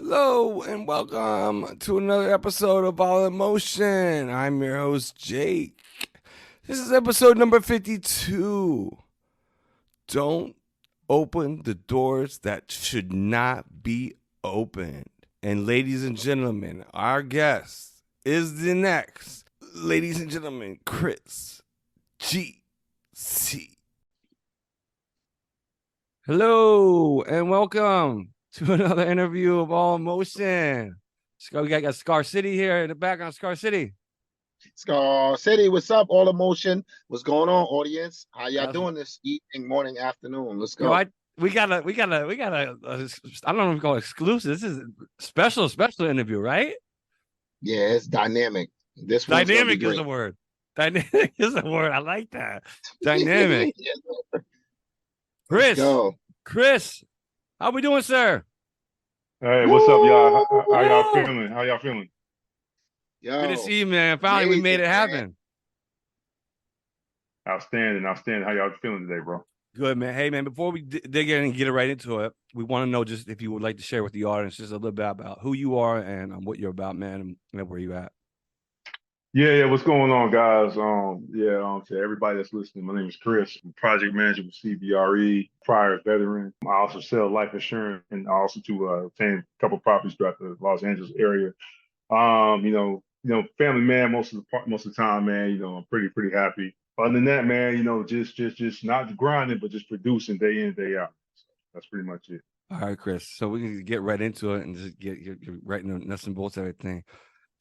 Hello and welcome to another episode of All in Motion. I'm your host, Jake. This is episode number 52. Don't open the doors that should not be opened. And ladies and gentlemen, our guest is the next. Ladies and gentlemen, Chris G.C. Hello and welcome to another interview of All in Motion. We got Scar City here in the background. Scar City. Scar City, what's up? All Emotion. What's going on, audience? How y'all That's, doing this evening, morning, afternoon? Let's yo, go. we got a I don't know if we call it exclusive. This is special interview, right? Yeah, it's dynamic. This one's gonna be Dynamic is great. the word. Dynamic is the word. I like that. Dynamic. Let's Chris, go. Chris, how we doing, sir? Hey, what's up, y'all? How y'all Woo! feeling? How y'all feeling? Good to Yo, see you, man. Finally, we made amazing, it man. happen. Outstanding. How y'all feeling today, bro? Good, man. Hey, man, before we dig in and get it right into it, we want to know just if you would like to share with the audience just a little bit about who you are and what you're about, man, and where you at. Yeah. What's going on, guys? To everybody that's listening, my name is Chris. I'm project manager with CBRE, prior veteran. I also sell life insurance and also to obtain a couple properties throughout the Los Angeles area. Family man most of the time, man. I'm pretty happy. Other than that, man, just not grinding, but just producing day in, day out. So that's pretty much it. All right, Chris. So we can get right into it and just get right into nuts and bolts, everything.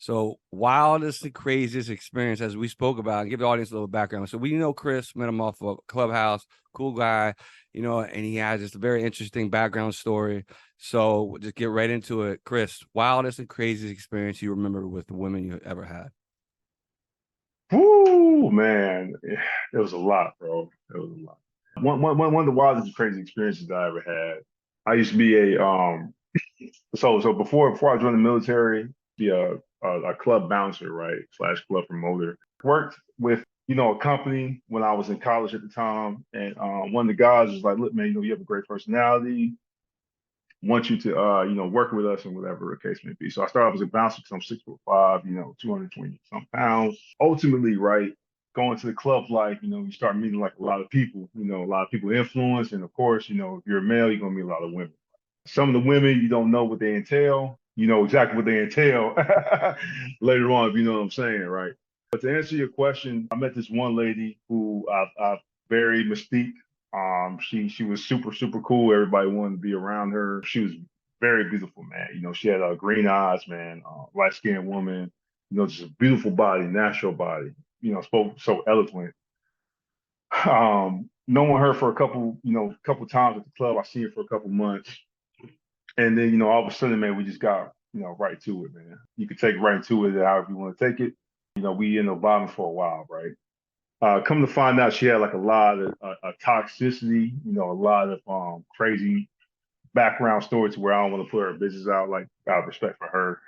So wildest and craziest experience, as we spoke about, and give the audience a little background. So we know Chris, met him off of Clubhouse, cool guy, and he has just a very interesting background story. So we'll just get right into it. Chris, wildest and craziest experience you remember with the women you ever had? Whoo, man, it was a lot, bro. It was a lot. One of the wildest and crazy experiences I ever had. I used to be so before I joined the military, be a club bouncer, right, slash club promoter. Worked with a company when I was in college at the time, and one of the guys was like, "Look, man, you have a great personality. Want you to work with us and whatever the case may be." So I started off as a bouncer because I'm 6'5", 220 some pounds. Ultimately, right, going to the club life, you start meeting like a lot of people, a lot of people influence, and of course, if you're a male, you're gonna meet a lot of women. Some of the women you don't know what they entail. You know exactly what they entail later on, if you know what I'm saying, right? But to answer your question, I met this one lady who I very mystique. She was super cool. Everybody wanted to be around her. She was very beautiful, man. She had green eyes, man. Light skinned woman. Just a beautiful body, natural body. Spoke so eloquent. Knowing her for a couple times at the club, I seen her for a couple months, and then all of a sudden, man, we just got right to it, man. You could take right to it however you want to take it. We ended up vibing for a while, right? Come to find out, she had like a lot of toxicity, a lot of crazy background story to where I don't want to put her business out, like out of respect for her.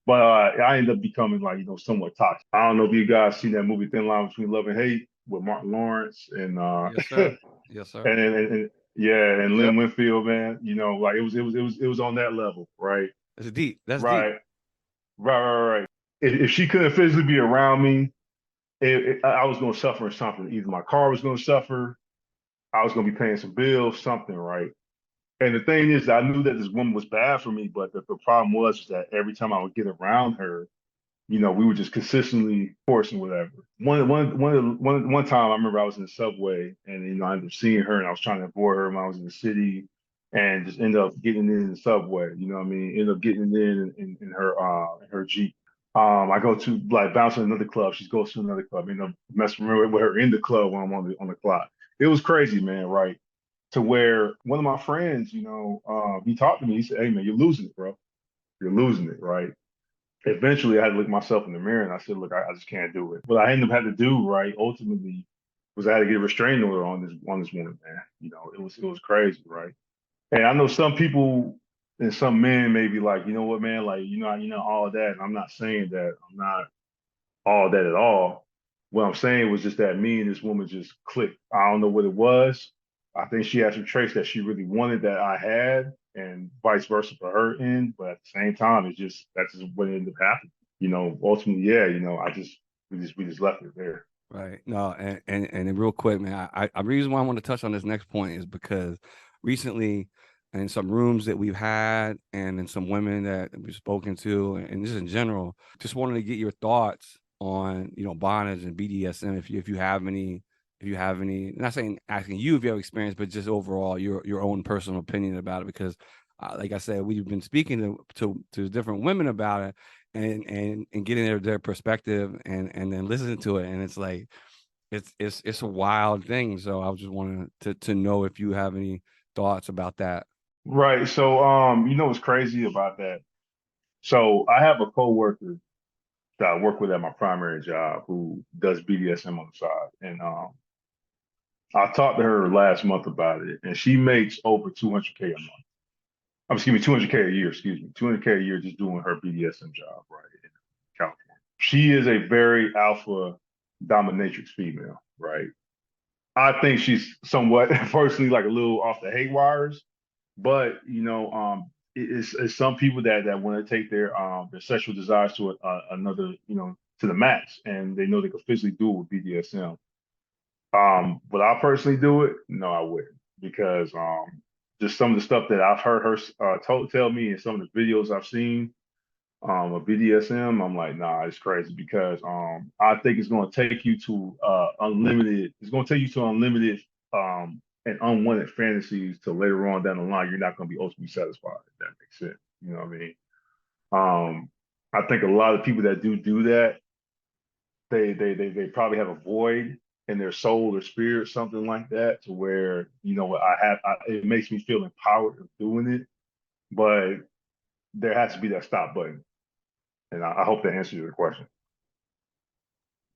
But I ended up becoming like somewhat toxic. I don't know if you guys seen that movie Thin Line Between Love and Hate with Martin Lawrence and Yes, sir. Yes, sir. and yeah, and Yep. Lynn Winfield, man. Like it was on that level, right? That's deep. That's deep. Right. If she couldn't physically be around me, I was going to suffer something. Either my car was going to suffer, I was going to be paying some bills, something, right? And the thing is, I knew that this woman was bad for me, but the problem was that every time I would get around her, we were just consistently forcing whatever. One time, I remember I was in the subway, and I ended up seeing her, and I was trying to avoid her when I was in the city, and just ended up getting in the subway. You know what I mean? Ended up getting in her Jeep. I go to like bounce in another club. She goes to another club. End up messing with her in the club when I'm on the clock. It was crazy, man. Right? To where one of my friends, he talked to me. He said, "Hey, man, you're losing it, bro. You're losing it, right?" Eventually, I had to look myself in the mirror, and I said, "Look, I just can't do it." What I ended up having to do, right, ultimately, was I had to get a restraining order on this woman, man. It was crazy, right? And I know some people and some men may be like, you know what, man, like all of that. And I'm not saying that I'm not all that at all. What I'm saying was just that me and this woman just clicked. I don't know what it was. I think she had some traits that she really wanted that I had, and vice versa for her end. But at the same time, that's just what ended up happening. Ultimately, yeah, we just left it there. Right. No, and then real quick, man, the reason why I want to touch on this next point is because recently in some rooms that we've had and in some women that we've spoken to and just in general, just wanted to get your thoughts on, bondage and BDSM if you have any, not saying asking you if you have experience, but just overall your own personal opinion about it, because like I said, we've been speaking to different women about it, and getting their perspective and then listening to it, and it's like it's a wild thing. So I was just wanting to know if you have any thoughts about that. Right. So, what's crazy about that? So I have a coworker that I work with at my primary job who does BDSM on the side, and I talked to her last month about it, and she makes over 200K a month. Excuse me, 200K a year. Excuse me, 200K a year just doing her BDSM job, right, in California. She is a very alpha dominatrix female, right? I think she's somewhat personally like a little off the haywires, but it's some people that want to take their sexual desires to another, to the max, and they know they can physically do it with BDSM. Would I personally do it? No, I wouldn't, because just some of the stuff that I've heard her tell me, and some of the videos I've seen of BDSM, I'm like, nah, it's crazy, because I think it's going to take you to unlimited. It's going to take you to unlimited and unwanted fantasies to later on down the line. You're not going to be ultimately satisfied. If that makes sense. You know what I mean? I think a lot of people that do that, they probably have a void in their soul or spirit, something like that, to where it makes me feel empowered of doing it, but there has to be that stop button, and I hope that answers your question.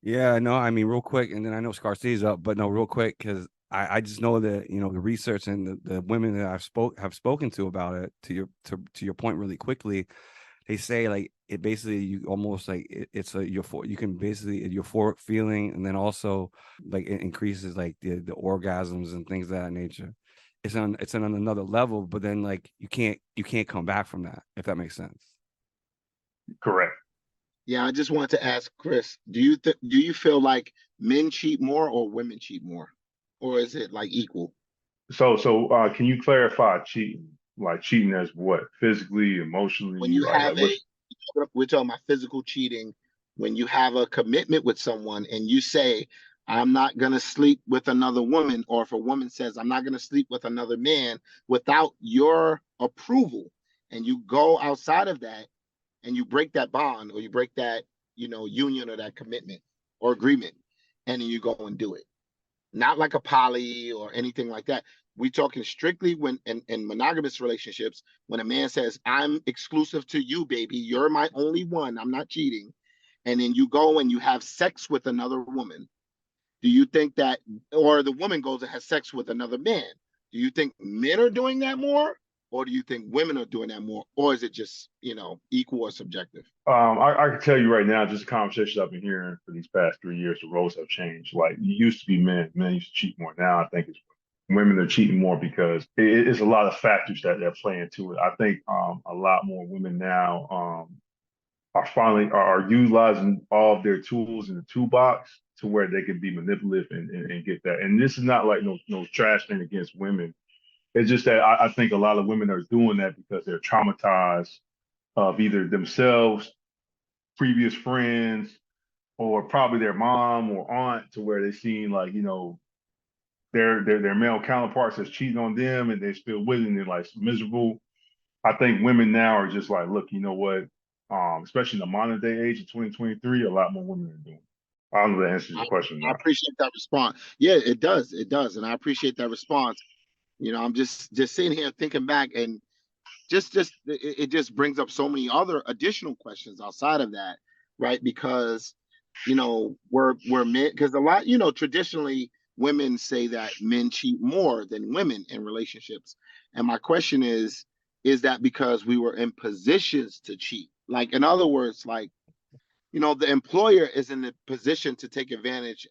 Yeah, no, I mean, real quick, and then I know Scarcee's up, but no, real quick, because I just know that the research and the women that have spoken to about it, to your point really quickly, they say like it basically, you almost like it's a you can basically a euphoric feeling, and then also like it increases like the orgasms and things of that nature. It's on another level, but then like you can't come back from that, if that makes sense. Correct. Yeah, I just wanted to ask Chris, do you feel like men cheat more or women cheat more? Or is it like equal? So can you clarify cheating? Like cheating as what? Physically, When emotionally, you like have like what's we're talking about physical cheating, when you have a commitment with someone and you say, I'm not going to sleep with another woman, or if a woman says, I'm not going to sleep with another man without your approval, and you go outside of that and you break that bond, or you break that, union, or that commitment or agreement, and then you go and do it. Not like a poly or anything like that. We talking strictly when in monogamous relationships, when a man says, I'm exclusive to you, baby, you're my only one, I'm not cheating, and then you go and you have sex with another woman, do you think that, or the woman goes and has sex with another man, do you think men are doing that more, or do you think women are doing that more, or is it just, equal or subjective? I can tell you right now, just the conversations I've been hearing for these past 3 years, the roles have changed. Like it used to be men used to cheat more. Now I think it's women are cheating more, because it's a lot of factors that play into it. I think a lot more women now are utilizing all of their tools in the toolbox to where they can be manipulative and get that. And this is not like no trash thing against women. It's just that I think a lot of women are doing that because they're traumatized of either themselves, previous friends, or probably their mom or aunt, to where they've seen like, their male counterparts that's cheating on them, and they're still with it, and they're like miserable. I think women now are just like, look, you know what? Especially in the modern day age of 2023, a lot more women are doing. I don't know if that answers I, your question or I not. appreciate that response. Yeah, it does, and I appreciate that response. I'm just sitting here thinking back, and it just brings up so many other additional questions outside of that, right? Because we're men, because a lot, traditionally women say that men cheat more than women in relationships, and my question is that because we were in positions to cheat? Like, in other words, like, the employer is in the position to take advantage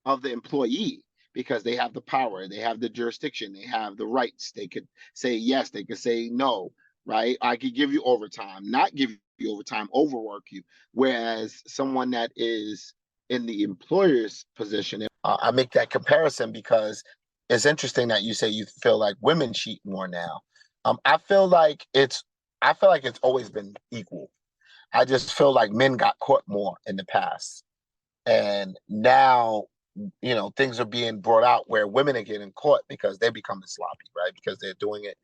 of the employee. because they have the power, they have the jurisdiction, they have the rights. They could say yes, they could say no, right? I could give you overtime, not give you overtime, overwork you. Whereas someone that is in the employer's position, I make that comparison because it's interesting that you say you feel like women cheat more now. I feel like it's always been equal. I just feel like men got caught more in the past. And now, things are being brought out where women are getting caught because they're becoming sloppy, right? Because they're doing it,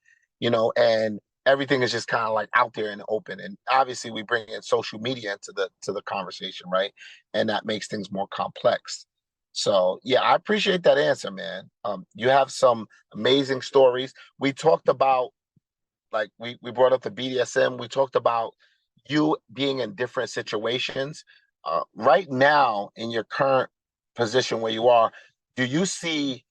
and everything is just kind of like out there in the open. And obviously we bring in social media to the conversation, right? And that makes things more complex. So yeah, I appreciate that answer, man. You have some amazing stories. We talked about, like, we brought up the BDSM. We talked about you being in different situations. Right now, in your current position where you are, do you see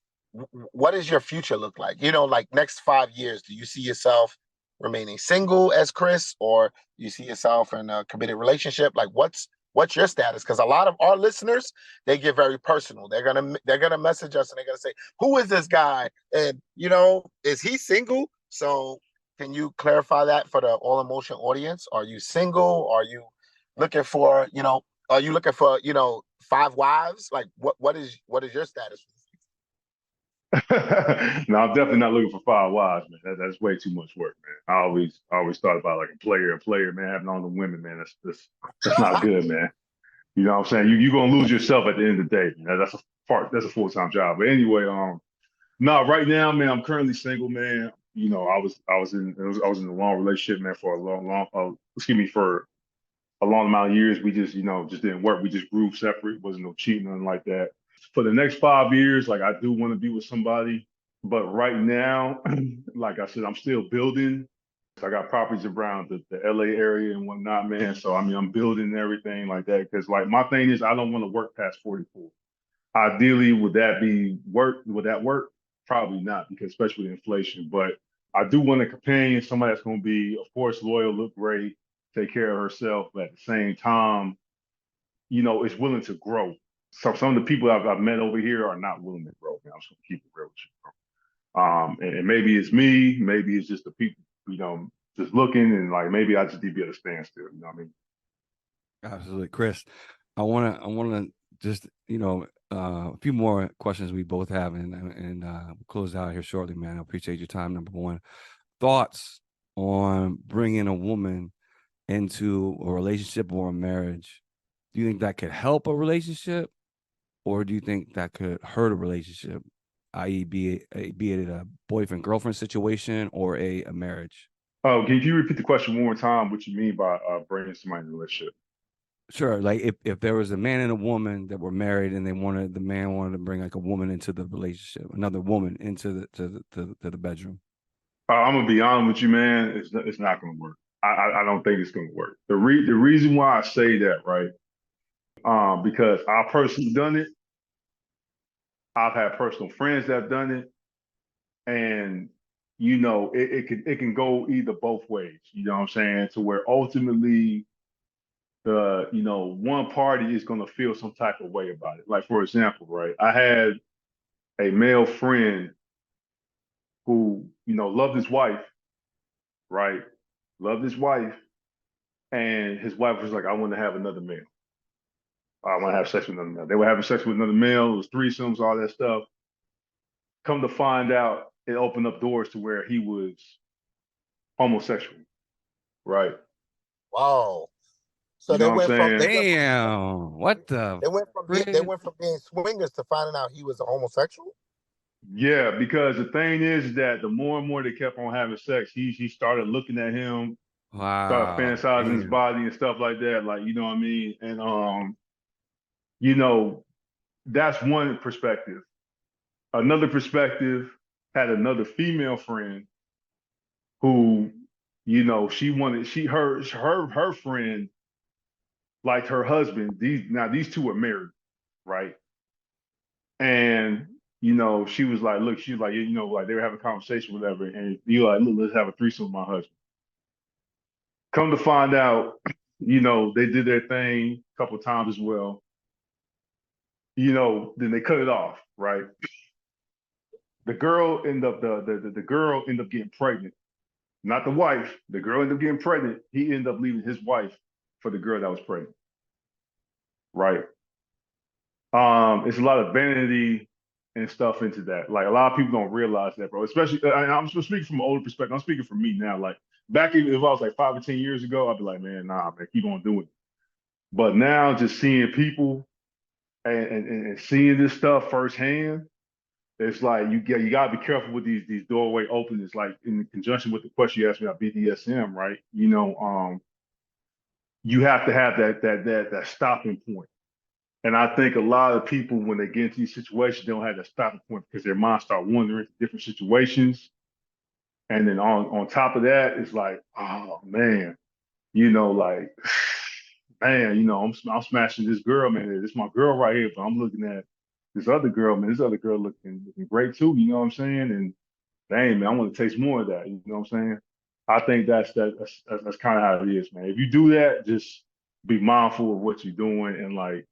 what does your future look like? Like next 5 years, do you see yourself remaining single as Chris, or do you see yourself in a committed relationship? Like, what's your status? Because a lot of our listeners, they get very personal. They're gonna message us and they're gonna say, "Who is this guy?" And is he single? So can you clarify that for the All Emotion audience? Are you single? Are you looking for, five wives? Like what is your status? No, I'm definitely not looking for 5 wives, man. That's way too much work, man. I always thought about like a player, man, having all the women, man. That's not good, man. You know what I'm saying? You're gonna lose yourself at the end of the day, man. That's a full-time job. But anyway, no, right now, man, I'm currently single, man. I was in a long relationship, man, for a for a long amount of years. We just didn't work. We just grew separate. Wasn't no cheating, nothing like that. For the next 5 years, like, I do want to be with somebody, but right now, like I said, I'm still building. I got properties around the LA area and whatnot, man. So I mean, I'm building everything like that because, like, my thing is I don't want to work past 44. Ideally, would that be work? Would that work? Probably not, because especially with inflation. But I do want a companion, somebody that's going to be, of course, loyal, look great, take care of herself, but at the same time, is willing to grow. So some of the people I've met over here are not willing to grow. Man, I'm just going to keep it real with you. And maybe it's me, maybe it's just the people, just looking, and like maybe I just need to be at a standstill. You know what I mean? Absolutely, Chris. I wanna just a few more questions we both have, and we'll close out here shortly, man. I appreciate your time. Number one, thoughts on bringing a woman into a relationship or a marriage. Do you think that could help a relationship, or do you think that could hurt a relationship, i.e., be it a boyfriend girlfriend situation or a marriage? Oh, can you repeat the question one more time? What you mean by bringing somebody in a relationship? Sure. Like if there was a man and a woman that were married and the man wanted to bring like a woman into the relationship, another woman into the bedroom. I'm gonna be honest with you, man. It's not gonna work. I don't think it's gonna work. The reason why I say that, right? Because I've personally done it. I've had personal friends that have done it, and it can go either both ways. You know what I'm saying? To where ultimately the one party is gonna feel some type of way about it. Like, for example, right? I had a male friend who loved his wife, right? Loved his wife, and his wife was like, "I want to have another male. I want to have sex with another male." They were having sex with another male. It was threesomes, all that stuff. Come to find out, it opened up doors to where he was homosexual, right? Wow. So You know they what I'm went from saying? Damn, what the they frick? went from being swingers to finding out he was a homosexual. Yeah, because the thing is that the more and more they kept on having sex, he started looking at him, started Wow, fantasizing his damn. body and stuff like that. Like, you know what I mean? And you know, that's one perspective. Another perspective, had another female friend who, her friend liked her husband. These two were married, right? And she was like, look, she was like, like they were having a conversation, whatever, and you like, look, let's have a threesome with my husband. Come to find out, they did their thing a couple of times as well. Then they cut it off, right? the girl end up the girl end up getting pregnant. Not the wife. The girl ended up getting pregnant. He ended up leaving his wife for the girl that was pregnant. Right. It's a lot of vanity and stuff into that. Like a lot of people don't realize that, bro. Especially, I'm speaking from an older perspective. I'm speaking for me now. Like back if I was like 5 or 10 years ago, I'd be like, man, nah, man, keep on doing it. But now just seeing people and seeing this stuff firsthand, it's like you gotta be careful with these doorway openings. Like in conjunction with the question you asked me about BDSM, right? You have to have that stopping point. And I think a lot of people, when they get into these situations, they don't have that stopping point because their minds start wandering to different situations. And then on top of that, it's like, oh man, like, man, I'm smashing this girl, man. This is my girl right here, but I'm looking at this other girl, man. This other girl looking great too. You know what I'm saying? And dang, man, I want to taste more of that. You know what I'm saying? I think that's kind of how it is, man. If you do that, just be mindful of what you're doing and like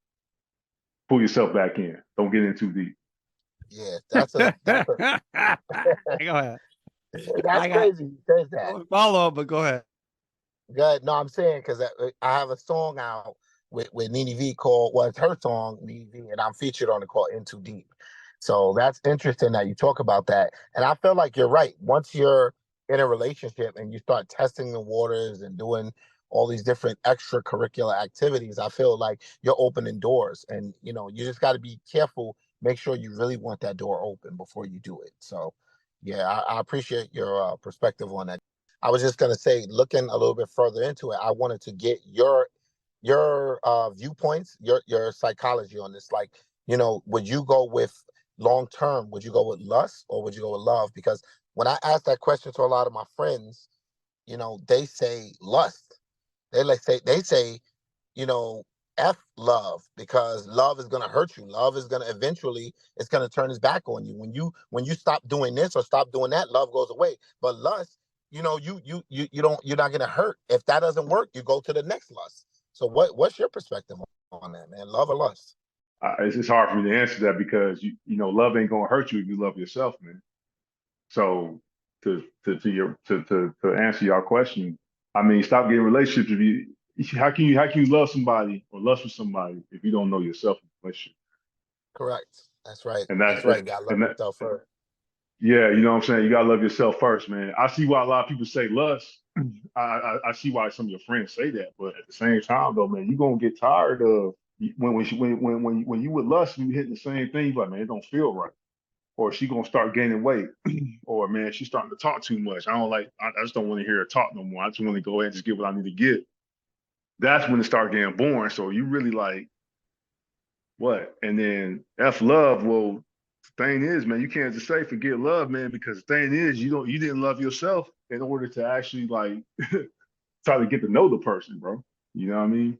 pull yourself back in. Don't get in too deep. Yeah, that's Go ahead. that's crazy. He says that. Follow up, but go ahead. Good. No, I'm saying because I have a song out with Nene V called, well, it's her song, Nene V, and I'm featured on it called In Too Deep. So that's interesting that you talk about that. And I feel like you're right. Once you're in a relationship and you start testing the waters and doing all these different extracurricular activities, I feel like you're opening doors. And, you just got to be careful. Make sure you really want that door open before you do it. So, yeah, I appreciate your perspective on that. I was just gonna say, looking a little bit further into it, I wanted to get your viewpoints, your psychology on this. Like, would you go with long term? Would you go with lust or would you go with love? Because when I ask that question to a lot of my friends, they say lust. They say, you know, F love, because love is gonna hurt you. Love is gonna eventually, it's gonna turn its back on you. When you stop doing this or stop doing that, love goes away. But lust, you're not gonna hurt. If that doesn't work, you go to the next lust. So what's your perspective on that, man? Love or lust? It's just hard for me to answer that because love ain't gonna hurt you if you love yourself, man. So to answer your question, I mean, stop getting relationships. If you how can you love somebody or lust with somebody if you don't know yourself in a relationship? Correct. That's right. And That's right. Gotta love and that yourself first. yeah, you know what I'm saying. You gotta love yourself first, man. I see why a lot of people say lust. I see why some of your friends say that, but at the same time, though, man, you're gonna get tired of when you with lust, you hitting the same thing. You're like, man, it don't feel right, or she gonna start gaining weight, or man, she's starting to talk too much. I just don't want to hear her talk no more. I just want to go ahead and just get what I need to get. That's when it start getting boring. So you really like what? And then F love. Well, the thing is, man, you can't just say forget love, man, because the thing is, you didn't love yourself in order to actually like try to get to know the person, bro. You know what I mean?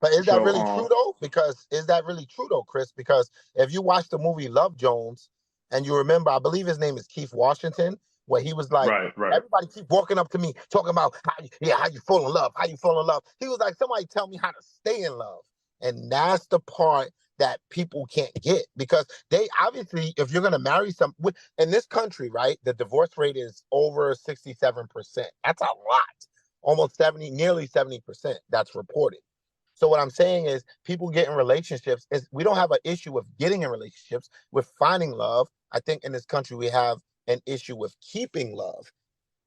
But is that So really true though? Because is that really true though, Chris? Because if you watch the movie Love Jones and you remember, I believe his name is Keith Washington, where he was like, right. everybody keep walking up to me talking about how you fall in love, how you fall in love. He was like, somebody tell me how to stay in love. And that's the part that people can't get, because they obviously, if you're gonna marry in this country, right, the divorce rate is over 67%. That's a lot. Almost 70, nearly 70% that's reported. So what I'm saying is people get in relationships. We don't have an issue with getting in relationships, with finding love. I think in this country we have an issue with keeping love.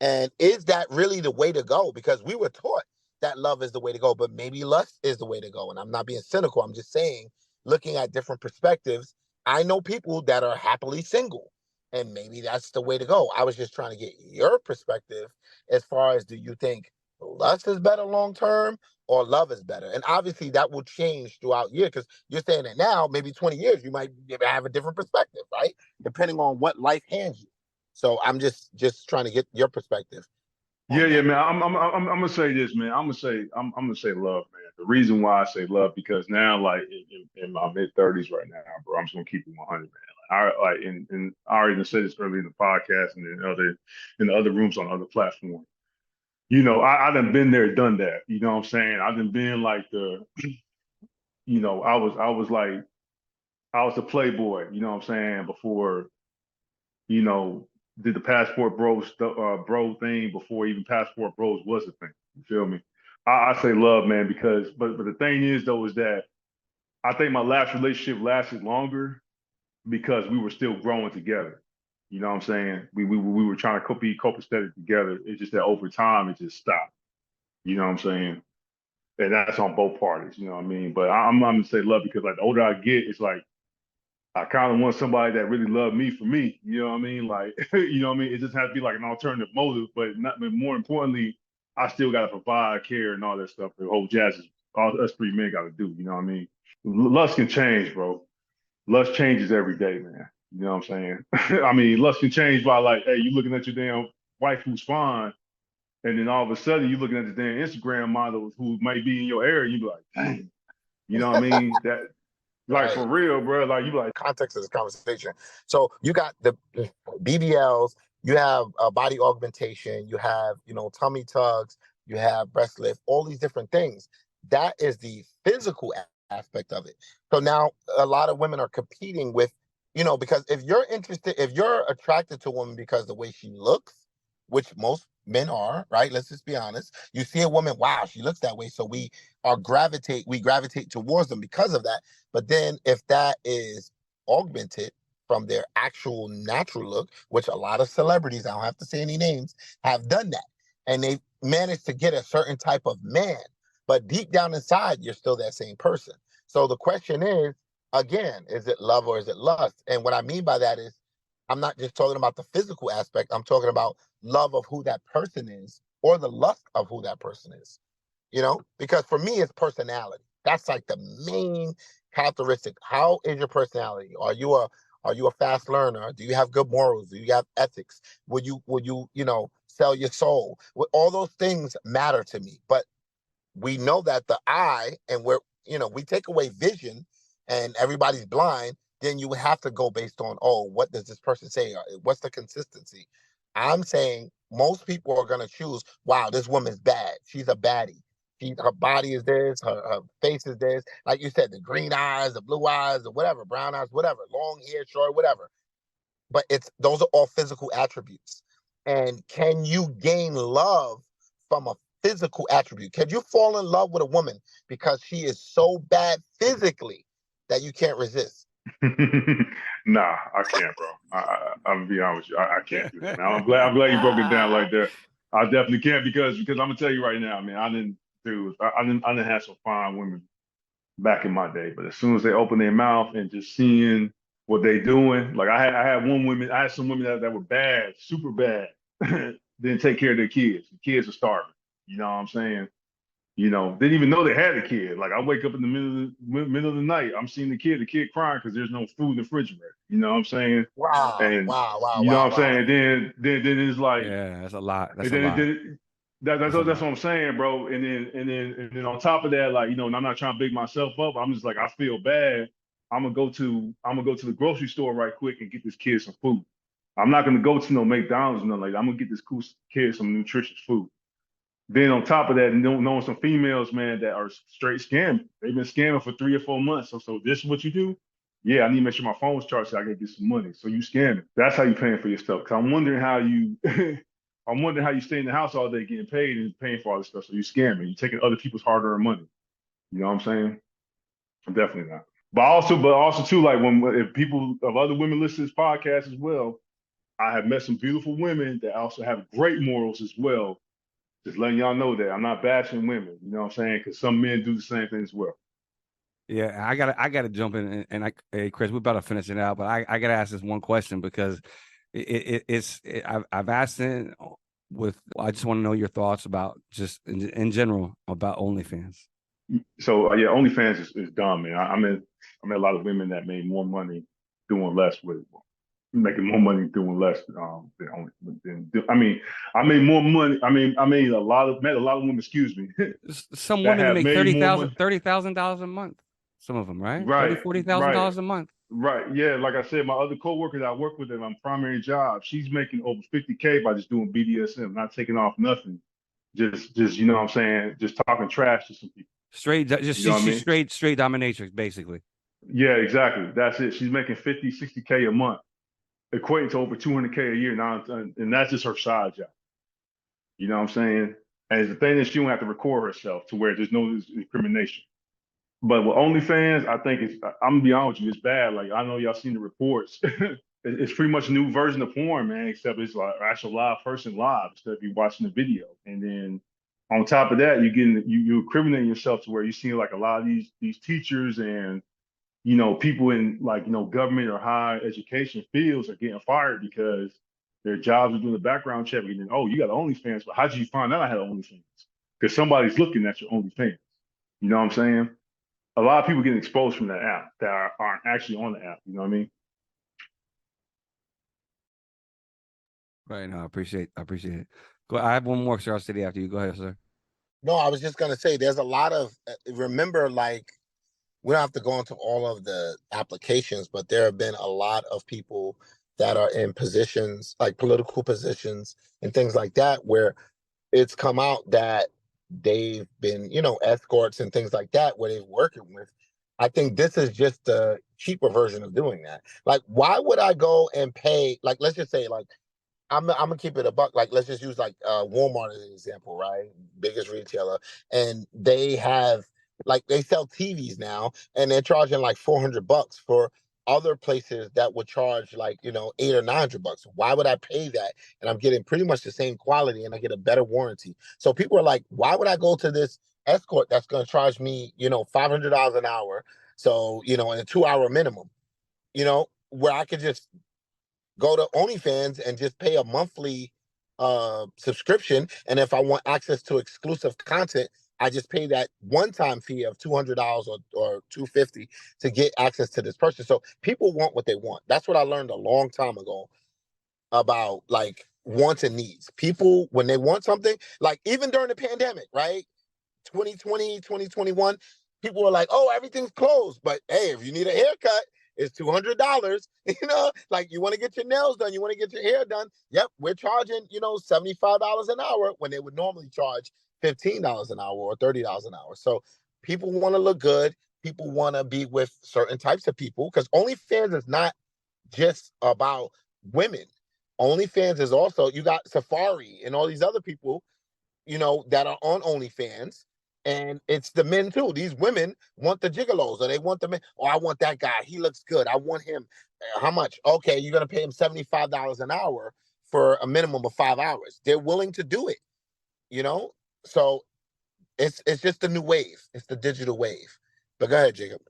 And is that really the way to go? Because we were taught that love is the way to go, but maybe lust is the way to go. And I'm not being cynical. I'm just saying, looking at different perspectives, I know people that are happily single, and maybe that's the way to go. I was just trying to get your perspective as far as, do you think lust is better long term or love is better? And obviously that will change throughout year, because you're saying that now, maybe 20 years, you might have a different perspective, right? Depending on what life hands you. So I'm just trying to get your perspective on Yeah, that. man. I'm gonna say this, man. I'm gonna say love, man. The reason why I say love because now, like in my mid 30s right now, bro, I'm just gonna keep it 100, man. And I already said this earlier in the podcast and in the other rooms on other platforms. I done been there, done that. You know what I'm saying? I done been like I was the playboy. You know what I'm saying? Before did the passport bro thing before even passport bros was a thing. You feel me? I say love, man, because but the thing is though is that I think my last relationship lasted longer because we were still growing together. You know what I'm saying? We were trying to be copacetic together. It's just that over time it just stopped. You know what I'm saying? And that's on both parties. You know what I mean? But I'm gonna say love because like the older I get, it's like I kind of want somebody that really loved me for me. You know what I mean? Like, you know what I mean? It just has to be like an alternative motive, but more importantly, I still got to provide care and all that stuff. The whole jazz is all us three men got to do. You know what I mean? Lust can change, bro. Lust changes every day, man. You know what I'm saying? I mean, lust can change by like, hey, you looking at your damn wife who's fine, and then all of a sudden you looking at the damn Instagram model who might be in your area. You be like, dang, you know what I mean? That like Right. for real, bro. Like you like. Context of this conversation. So you got the BBLs, you have body augmentation, you have, tummy tugs, you have breast lift, all these different things. That is the physical aspect of it. So now a lot of women are competing with, because if you're attracted to a woman because the way she looks, which most men are, right? Let's just be honest. You see a woman, wow, she looks that way. So we gravitate towards them because of that. But then if that is augmented from their actual natural look, which a lot of celebrities, I don't have to say any names, have done that. And they managed to get a certain type of man. But deep down inside, you're still that same person. So the question is, again, is it love or is it lust? And what I mean by that is, I'm not just talking about the physical aspect. I'm talking about love of who that person is or the lust of who that person is. Because for me, it's personality. That's like the main characteristic. How is your personality? Are you a fast learner? Do you have good morals? Do you have ethics? Would you sell your soul? All those things matter to me. But we know that the eye, and we take away vision and everybody's blind, then you would have to go based on, oh, what does this person say? What's the consistency? I'm saying most people are going to choose, wow, this woman's bad. She's a baddie. Her body is this, her face is this. Like you said, the green eyes, the blue eyes, the whatever, brown eyes, whatever, long hair, short, whatever. But those are all physical attributes. And can you gain love from a physical attribute? Can you fall in love with a woman because she is so bad physically that you can't resist? Nah, I can't, bro. I'm gonna be honest with you. I can't do that, man. I'm glad you broke it down like that. I definitely can't because I'm gonna tell you right now, man. I didn't have some fine women back in my day, but as soon as they open their mouth and just seeing what they doing, like I had some women that were bad, super bad, didn't take care of their kids. The kids were starving. You know what I'm saying? Didn't even know they had a kid. Like I wake up in the middle of the night, I'm seeing the kid crying because there's no food in the refrigerator. You know what I'm saying? Wow, And wow, wow, you know wow, what I'm wow. saying? Then it's like, Yeah, that's a lot. That's and a then, lot. that's That's a what lot. I'm saying, bro. And then on top of that, like, and I'm not trying to big myself up. I'm just like, I feel bad. I'm gonna go to the grocery store right quick and get this kid some food. I'm not gonna go to no McDonald's or nothing like that. I'm gonna get this cool kid some nutritious food. Then on top of that, knowing some females, man, that are straight scamming. They've been scamming for 3 or 4 months. So this is what you do? Yeah, I need to make sure my phone's charged so I can get some money. So you scamming. That's how you paying for your stuff. Cause I'm wondering how you I'm wondering how you stay in the house all day getting paid and paying for all this stuff. So you scamming. You taking other people's hard-earned money. You know what I'm saying? Definitely not. But also too, like if people of other women listen to this podcast as well, I have met some beautiful women that also have great morals as well. Just letting y'all know that I'm not bashing women, you know what I'm saying? Because some men do the same thing as well. Yeah, I gotta jump in hey Chris, we're about to finish it out, but I gotta ask this one question because I've asked it I just want to know your thoughts about just in general about OnlyFans. So yeah, OnlyFans is dumb, man. I met a lot of women that made more money doing less with it. Making more money doing less than only. I made more money. I made met a lot of women. Excuse me, Some that women that have make made more money. $30,000 a month. Some of them, right? Right, right. $40,000 a month. Right. Yeah. Like I said, my other coworkers I work with in my primary job, she's making over 50K by just doing BDSM, not taking off nothing. Just you know what I'm saying? Just talking trash to some people. Straight, just You know what I she's mean? straight dominatrix, basically. Yeah, exactly. That's it. She's making 50, 60K a month equating to over 200K a year now, and that's just her side job. You know what I'm saying? And it's the thing that she don't have to record herself to where there's no incrimination. But with OnlyFans, I think I'm gonna be honest with you, it's bad. Like I know y'all seen the reports. It's pretty much a new version of porn, man, except it's like actual live person live instead of you watching the video. And then on top of that, you incriminating yourself to where you see like a lot of these teachers and people in like government or higher education fields are getting fired because their jobs are doing the background check and then, oh, you got OnlyFans, but how did you find out I had OnlyFans? Because somebody's looking at your OnlyFans. You know what I'm saying? A lot of people getting exposed from that app that aren't actually on the app. You know what I mean? Right. No, I appreciate it. Go. I have one more curiosity after you. Go ahead, sir. No, I was just gonna say there's a lot of remember, like, we don't have to go into all of the applications, but there have been a lot of people that are in positions like political positions and things like that where it's come out that they've been, escorts and things like that where they're working with. I think this is just a cheaper version of doing that. Like, why would I go and pay? Like, let's just say, like, I'm gonna keep it a buck. Like, let's just use like Walmart as an example, right? Biggest retailer, and they have like they sell TVs now, and they're charging like $400 for other places that would charge like $800 or $900. Why would I pay that? And I'm getting pretty much the same quality, and I get a better warranty. So people are like, why would I go to this escort that's gonna charge me $500 an hour? So in a 2 hour minimum, where I could just go to OnlyFans and just pay a monthly subscription. And if I want access to exclusive content, I just pay that one-time fee of $200 or $250 to get access to this person. So people want what they want. That's what I learned a long time ago about like wants and needs. People, when they want something, like even during the pandemic, right? 2020, 2021, people were like, oh, everything's closed. But hey, if you need a haircut, it's $200. Like you want to get your nails done, you want to get your hair done. Yep, we're charging, $75 an hour when they would normally charge $15 an hour or $30 an hour. So people want to look good. People want to be with certain types of people because OnlyFans is not just about women. OnlyFans is also, you got Safari and all these other people, that are on OnlyFans. And it's the men too. These women want the gigolos or they want the men. Oh, I want that guy. He looks good. I want him. How much? Okay, you're going to pay him $75 an hour for a minimum of 5 hours. They're willing to do it, you know? So it's just the new wave. It's the digital wave. But go ahead, Jacob.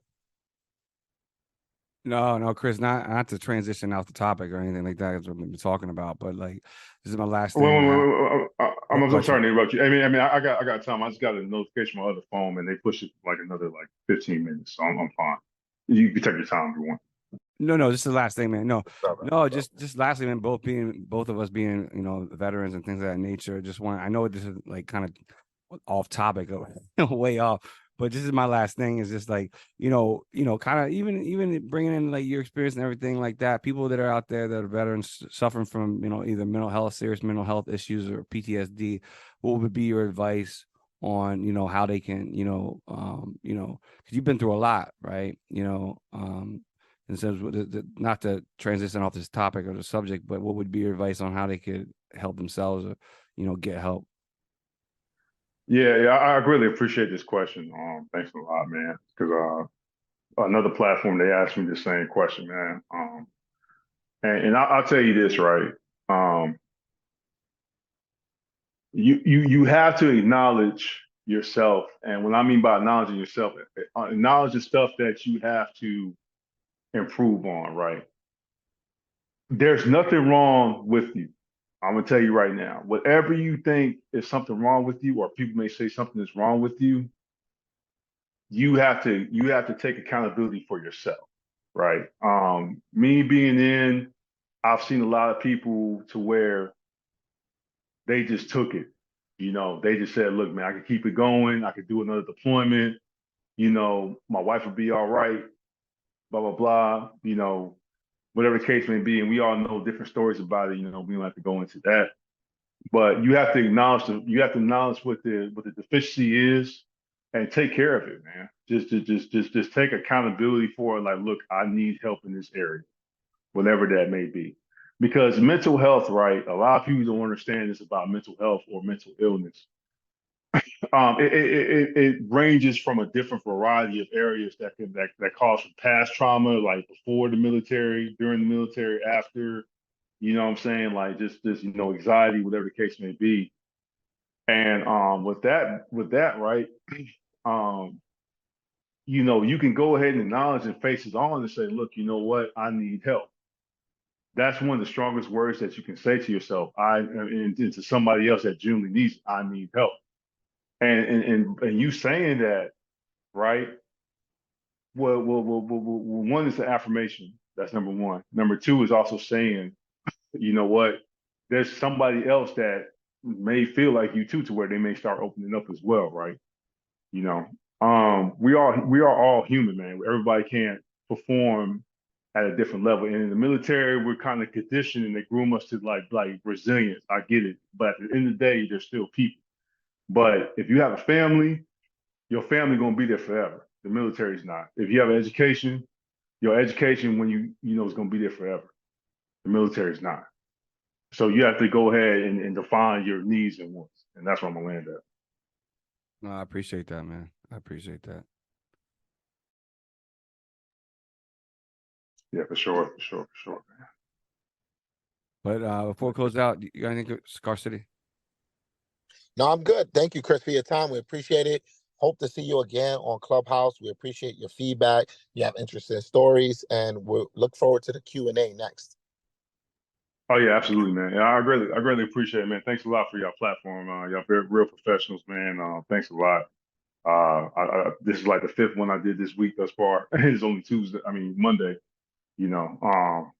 No, Chris, not to transition off the topic or anything like that. That's what we've been talking about. But like, this is my last thing. I'm sorry to interrupt you. I got time. I just got a notification on my other phone, and they push it like another 15 minutes, so I'm fine. You can take your time if you want. No, this is the last thing, man. No, just lastly, man. Both of us being, veterans and things of that nature. I know this is like kind of off topic, way off. But this is my last thing. Is just like kind of even bringing in like your experience and everything like that. People that are out there that are veterans suffering from either serious mental health issues or PTSD. What would be your advice on how they can because you've been through a lot, right? In terms of not to transition off this topic or the subject, but what would be your advice on how they could help themselves or get help? Yeah, I really appreciate this question. Thanks a lot, man. Because another platform they asked me the same question, man. And I'll tell you this, right? You have to acknowledge yourself, and what I mean by acknowledging yourself, acknowledge the stuff that you have to improve on, right? There's nothing wrong with you. I'm gonna tell you right now, whatever you think is something wrong with you, or people may say something is wrong with you, you have to take accountability for yourself, right? Me being in, I've seen a lot of people to where they just took it. They just said, look, man, I could keep it going, I could do another deployment, my wife would be all right, blah, blah, blah, whatever the case may be. And we all know different stories about it, we don't have to go into that. But you have to acknowledge what the deficiency is and take care of it, man. Just take accountability for it. Like, look, I need help in this area, whatever that may be. Because mental health, right? A lot of people don't understand this about mental health or mental illness. It ranges from a different variety of areas that cause from past trauma, like before the military, during the military, after, you know what I'm saying? Like just anxiety, whatever the case may be. And with that, right, um, you can go ahead and acknowledge and face it on and say, look, you know what, I need help. That's one of the strongest words that you can say to yourself. And to somebody else that genuinely needs it, I need help. And you saying that, right? Well, one is the affirmation. That's number one. Number two is also saying, you know what, there's somebody else that may feel like you too, to where they may start opening up as well, right? You know, we are all human, man. Everybody can't perform at a different level. And in the military, we're kind of conditioned and they groom us to like resilience. I get it, but at the end of the day, they're still people. But if you have a family, your family gonna be there forever. The military's not. If you have an education, your education when you know is gonna be there forever. The military's not. So you have to go ahead and define your needs and wants, and that's where I'm gonna land at. No, I appreciate that, man. I appreciate that. Yeah, for sure, man. But before we close out, you got anything, Scar City? No, I'm good. Thank you, Chris, for your time. We appreciate it. Hope to see you again on Clubhouse. We appreciate your feedback. You have interesting stories, and we'll look forward to the Q&A next. Oh yeah, absolutely, man. Yeah, I greatly appreciate it, man. Thanks a lot for your platform. Y'all very real professionals, man. Thanks a lot. This is like the fifth one I did this week thus far. It's only Tuesday. I mean Monday. So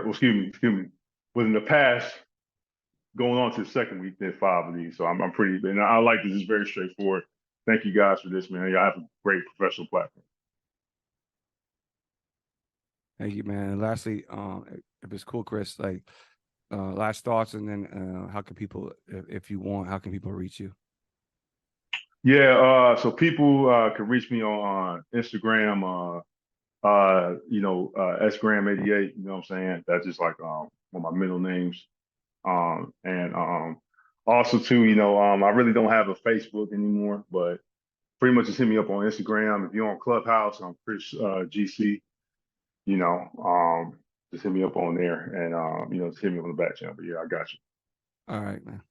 excuse me. Within the past, going on to the second week, did 5 of these. So I'm pretty, and I like this. It's very straightforward. Thank you guys for this, man. Y'all have a great professional platform. Thank you, man. And lastly, if it's cool, Chris, like last thoughts, and then how can people, if you want, how can people reach you? Yeah, so people can reach me on Instagram, Sgram88, you know what I'm saying? That's just like one of my middle names. And also too, I really don't have a Facebook anymore, but pretty much just hit me up on Instagram. If you're on Clubhouse, I'm Chris GC, just hit me up on there and just hit me on the back channel. But yeah, I got you. All right, man.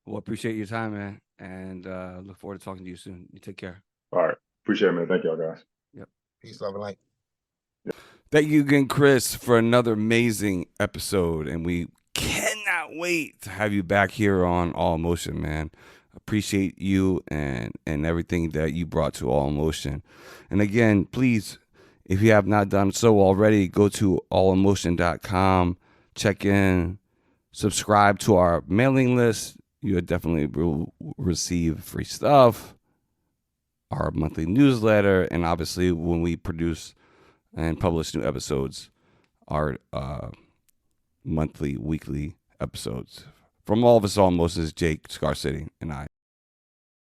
Well, appreciate your time, man, and look forward to talking to you soon. You take care. All right. Appreciate it, man. Thank y'all, guys. Yep. Peace, love, and light. Yep. Thank you again, Chris, for another amazing episode, and we cannot wait to have you back here on All Emotion, man. Appreciate you and everything that you brought to All Emotion. And again, please, if you have not done so already, go to allemotion.com, check in, subscribe to our mailing list. You definitely will receive free stuff, our monthly newsletter, and obviously when we produce and publish new episodes, our monthly, weekly episodes. From all of us, All Emotions, Jake, Scar City, and I.